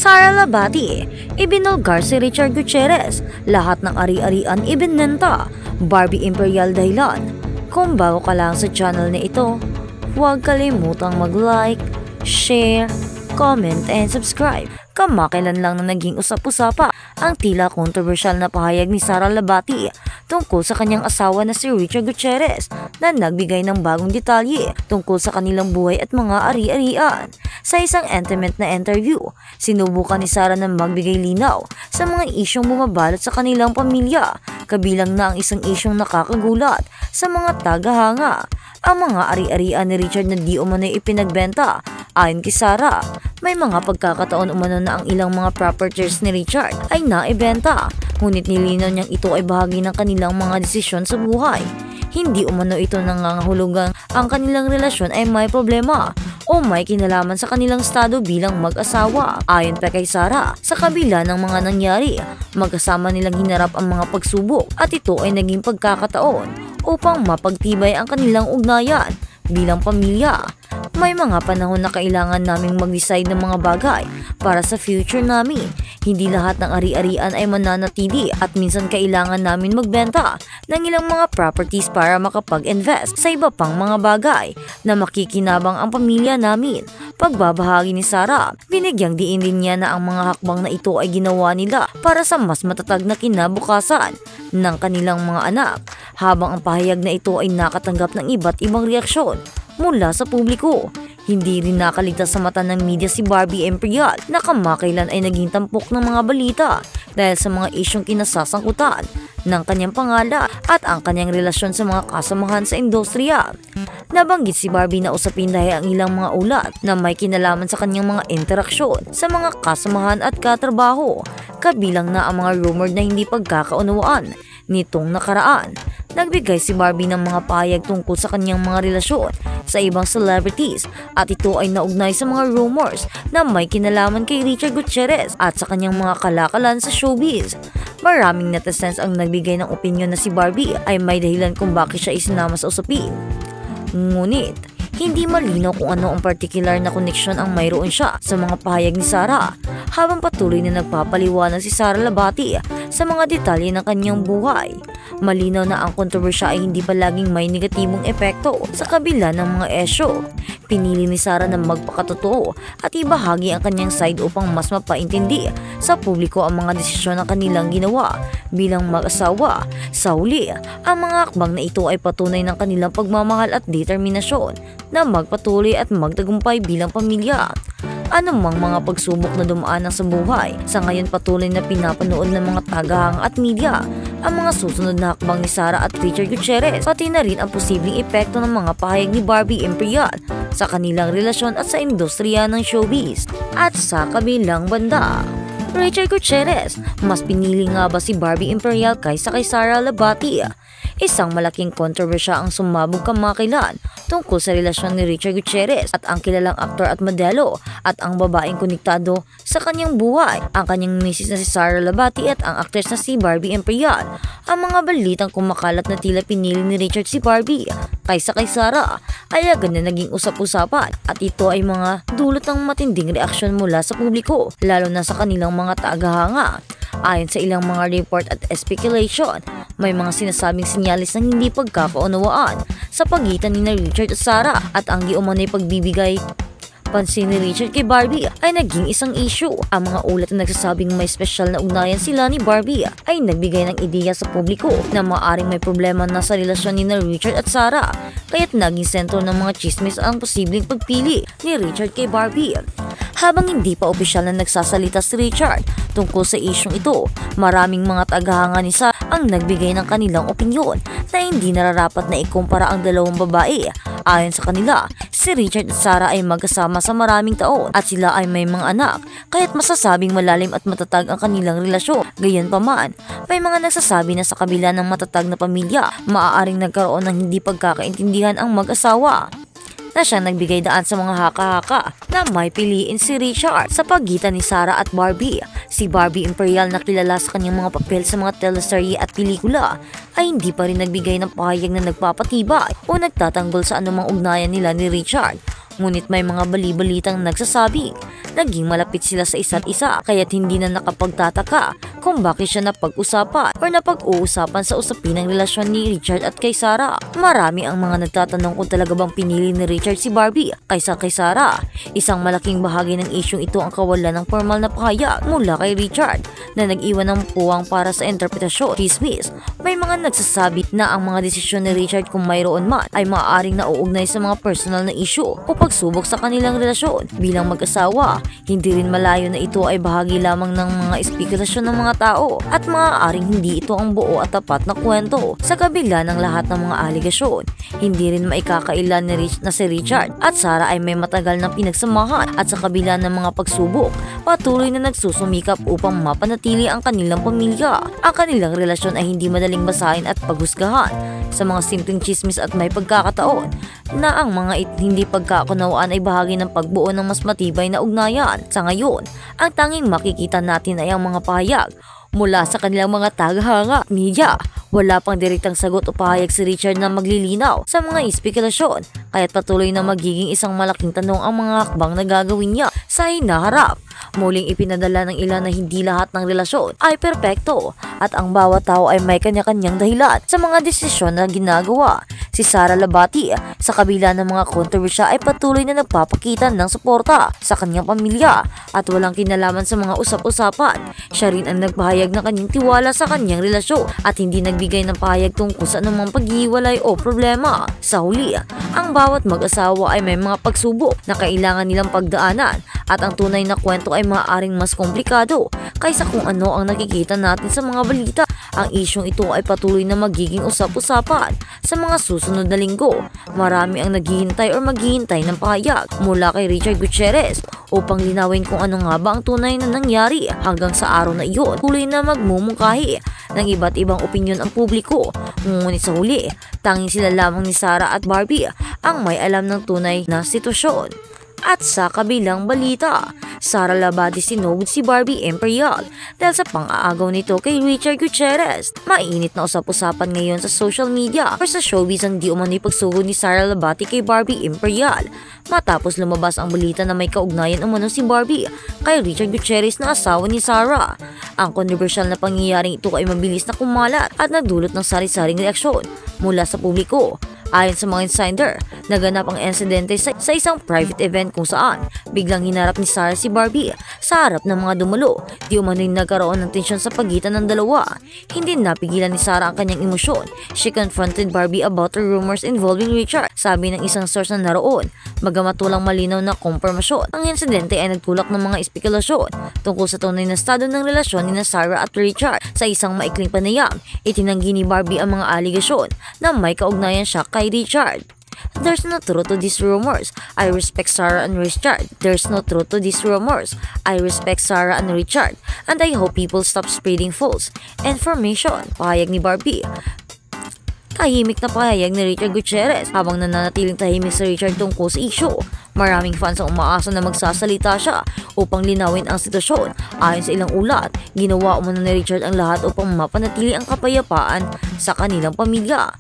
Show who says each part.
Speaker 1: Sara Labati, ibinulgar si Richard Gutierrez, lahat ng ari-arian ibinenta, Barbie Imperial dahilan. Kung bago ka lang sa channel na ito, huwag kalimutang mag-like, share, comment, and subscribe. Kamakailan lang na naging usap-usapa ang tila kontrobersyal na pahayag ni Sara Labati tungkol sa kanyang asawa na si Richard Gutierrez na nagbigay ng bagong detalye tungkol sa kanilang buhay at mga ari-arian. Sa isang intimate na interview, sinubukan ni Sara na magbigay linaw sa mga isyong bumabalot sa kanilang pamilya, kabilang na ang isang isyong nakakagulat sa mga tagahanga. Ang mga ari-arian ni Richard na di umano'y ipinagbenta. Ayon kay Sara, may mga pagkakataon umano na ang ilang mga properties ni Richard ay naibenta, ngunit nilinaw niyang ito ay bahagi ng kanilang mga desisyon sa buhay. Hindi umano ito nangangahulugang ang kanilang relasyon ay may problema o may kinalaman sa kanilang estado bilang mag-asawa. Ayon pa kay Sara, sa kabila ng mga nangyari, magkasama nilang hinarap ang mga pagsubok at ito ay naging pagkakataon upang mapagtibay ang kanilang ugnayan bilang pamilya. May mga panahon na kailangan naming mag-decide ng mga bagay para sa future namin. Hindi lahat ng ari-arian ay mananatili at minsan kailangan namin magbenta ng ilang mga properties para makapag-invest sa iba pang mga bagay na makikinabang ang pamilya namin. Pagbabahagi ni Sara, binigyang diin din niya na ang mga hakbang na ito ay ginawa nila para sa mas matatag na kinabukasan ng kanilang mga anak, habang ang pahayag na ito ay nakatanggap ng iba't ibang reaksyon mula sa publiko. Hindi rin nakaligtas sa mata ng media si Barbie Imperial na kamakailan ay naging tampok ng mga balita dahil sa mga isyong kinasasangkutan ng kanyang pangalan at ang kanyang relasyon sa mga kasamahan sa industriya. Nabanggit si Barbie na usapin dahil ang ilang mga ulat na may kinalaman sa kanyang mga interaksyon sa mga kasamahan at katrabaho, kabilang na ang mga rumored na hindi pagkakaunawaan nitong nakaraan. Nagbigay si Barbie ng mga pahayag tungkol sa kanyang mga relasyon sa ibang celebrities at ito ay naugnay sa mga rumors na may kinalaman kay Richard Gutierrez at sa kanyang mga kalakalan sa showbiz. Maraming netizens ang nagbigay ng opinyon na si Barbie ay may dahilan kung bakit siya isinama sa usapin. Ngunit, hindi malinaw kung ano ang particular na koneksyon ang mayroon siya sa mga pahayag ni Sara, habang patuloy na nagpapaliwanag si Sara Labati sa mga detalye ng kanyang buhay. Malinaw na ang kontrobersya ay hindi palaging may negatibong epekto sa kabila ng mga esyo. Pinili ni Sara na magpakatotoo at ibahagi ang kanyang side upang mas mapaintindi sa publiko ang mga desisyon na kanilang ginawa bilang mag-asawa. Sa huli, ang mga hakbang na ito ay patunay ng kanilang pagmamahal at determinasyon na magpatuloy at magtagumpay bilang pamilya. Anumang mga pagsubok na dumaan sa buhay, sa ngayon patuloy na pinapanood ng mga tagahanga at media ang mga susunod na hakbang ni Sara at Richard Gutierrez, pati na rin ang posibleng epekto ng mga pahayag ni Barbie Imperial sa kanilang relasyon at sa industriya ng showbiz. At sa kabilang banda, Richard Gutierrez, mas pinili nga ba si Barbie Imperial kaysa kay Sara Labati? Isang malaking kontrobersya ang sumabog kamakailan tungkol sa relasyon ni Richard Gutierrez at ang kilalang aktor at modelo at ang babaeng konektado sa kanyang buhay, ang kanyang misis na si Sara Labati at ang actress na si Barbie Imperial. Ang mga balitang kumakalat na tila pinili ni Richard si Barbie kaysa kay Sara ay agad na naging usap-usapan at ito ay mga dulot ng matinding reaksyon mula sa publiko, lalo na sa kanilang mga tagahanga. Ayon sa ilang mga report at speculation, may mga sinasabing sinyalis ng hindi pagkakaunawaan sa pagitan ni Richard at Sara at ang di umano'y pagbibigay pansin ni Richard kay Barbie ay naging isang issue. Ang mga ulat na nagsasabing may special na ugnayan sila ni Barbie ay nagbigay ng ideya sa publiko na maaaring may problema na sa relasyon ni Richard at Sara, kaya't naging sentro ng mga chismis ang posibleng pagpili ni Richard kay Barbie. Habang hindi pa opisyal na nagsasalita si Richard tungkol sa isyong ito, maraming mga tagahanga ni Sara ang nagbigay ng kanilang opinyon na hindi nararapat na ikumpara ang dalawang babae. Ayon sa kanila, si Richard at Sara ay magkasama sa maraming taon at sila ay may mga anak, kaya't masasabing malalim at matatag ang kanilang relasyon. Gayunpaman, may mga nagsasabi na sa kabila ng matatag na pamilya, maaaring nagkaroon ng hindi pagkakaintindihan ang mag-asawa, na siyang nagbigay daan sa mga haka-haka na may piliin si Richard sa pagitan ni Sara at Barbie. Si Barbie Imperial na kilala sa kanyang mga papel sa mga teleserye at pelikula ay hindi pa rin nagbigay ng pahayag na nagpapatibay o nagtatanggol sa anumang ugnayan nila ni Richard. Ngunit may mga bali-balitang nagsasabing naging malapit sila sa isa't isa kaya't hindi na nakapagtataka kung bakit siya napag-usapan o napag-uusapan sa usapin ng relasyon ni Richard at kay Sarah. Marami ang mga nagtatanong kung talaga bang pinili ni Richard si Barbie kaysa kay Sarah. Isang malaking bahagi ng isyong ito ang kawalan ng formal na pahayag mula kay Richard na nag-iwan ng puwang para sa interpretasyon. Chismis, may mga nagsasabi na ang mga desisyon ni Richard kung mayroon man ay maaaring nauugnay sa mga personal na issue o pagsubok sa kanilang relasyon bilang mag-asawa. Hindi rin malayo na ito ay bahagi lamang ng mga espekulasyon ng mga tao at maaaring hindi ito ang buo at tapat na kwento. Sa kabila ng lahat ng mga aligasyon, hindi rin maikakailan na si Richard at Sarah ay may matagal na pinagsamahan at sa kabila ng mga pagsubok, patuloy na nagsusumikap upang mapanatili ang kanilang pamilya. Ang kanilang relasyon ay hindi madaling basahin at paghusgahan. Sa mga simpleng chismis at may pagkakataon na ang mga hindi pagkakunawaan ay bahagi ng pagbuo ng mas matibay na ugnayan. Sa ngayon, ang tanging makikita natin ay ang mga pahayag mula sa kanilang mga tagahanga at media. Wala pang direktang sagot o pahayag si Richard na maglilinaw sa mga espekulasyon, kaya't patuloy na magiging isang malaking tanong ang mga hakbang na gagawin niya sa hinaharap. Muling ipinadala ng ilan na hindi lahat ng relasyon ay perpekto at ang bawat tao ay may kanya-kanyang dahilan sa mga desisyon na ginagawa. Si Sarah Lahbati, sa kabila ng mga kontrobersya ay patuloy na nagpapakita ng suporta sa kanyang pamilya at walang kinalaman sa mga usap-usapan. Siya rin ang nagpahayag ng kanyang tiwala sa kanyang relasyon at hindi nagbigay ng pahayag tungkol sa anumang paghiwalay o problema. Sa huli, ang bawat mag-asawa ay may mga pagsubok na kailangan nilang pagdaanan at ang tunay na kwento ay maaaring mas komplikado kaysa kung ano ang nakikita natin sa mga balita. Ang isyong ito ay patuloy na magiging usap-usapan sa mga susunod na linggo. Marami ang naghihintay o maghihintay ng pahayag mula kay Richard Gutierrez upang linawin kung ano nga ba ang tunay na nangyari. Hanggang sa araw na iyon, tuloy na magmumungkahi ng iba't ibang opinyon ang publiko. Ngunit sa huli, tanging sila lamang ni Sarah at Barbie ang may alam ng tunay na sitwasyon. At sa kabilang balita, Sarah Lahbati sinugod si Barbie Imperial dahil sa pang-aagaw nito kay Richard Gutierrez. Mainit na usap-usapan ngayon sa social media or sa showbiz ang di umano'y pagsugod ni Sarah Lahbati kay Barbie Imperial matapos lumabas ang balita na may kaugnayan umano si Barbie kay Richard Gutierrez na asawa ni Sarah. Ang kontrobersyal na pangyayaring ito ay mabilis na kumalat at nagdulot ng sari-saring reaksyon mula sa publiko. Ayon sa mga insider, naganap ang insidente sa isang private event kung saan biglang hinarap ni Sarah si Barbie sa harap ng mga dumalo. Di umano'y nagkaroon ng tensyon sa pagitan ng dalawa. Hindi napigilan ni Sarah ang kanyang emosyon. She confronted Barbie about the rumors involving Richard, sabi ng isang source na naroon. Bagamat walang malinaw na kumpirmasyon, ang insidente ay nagtulak ng mga espekulasyon tungkol sa tunay na estado ng relasyon ni Sarah at Richard. Sa isang maikling panayam, itinanggi ni Barbie ang mga aligasyon na may kaugnayan siya kay Richard. There's no truth to these rumors. I respect Sarah and Richard. There's no truth to these rumors. I respect Sarah and Richard. And I hope people stop spreading false information. Pahayag ni Barbie. Tahimik na pahayag ni Richard Gutierrez habang nananatiling tahimik si Richard tungkol sa issue. Maraming fans ang umaasa na magsasalita siya upang linawin ang sitwasyon. Ayon sa ilang ulat, ginawa umano ni Richard ang lahat upang mapanatili ang kapayapaan sa kanilang pamilya.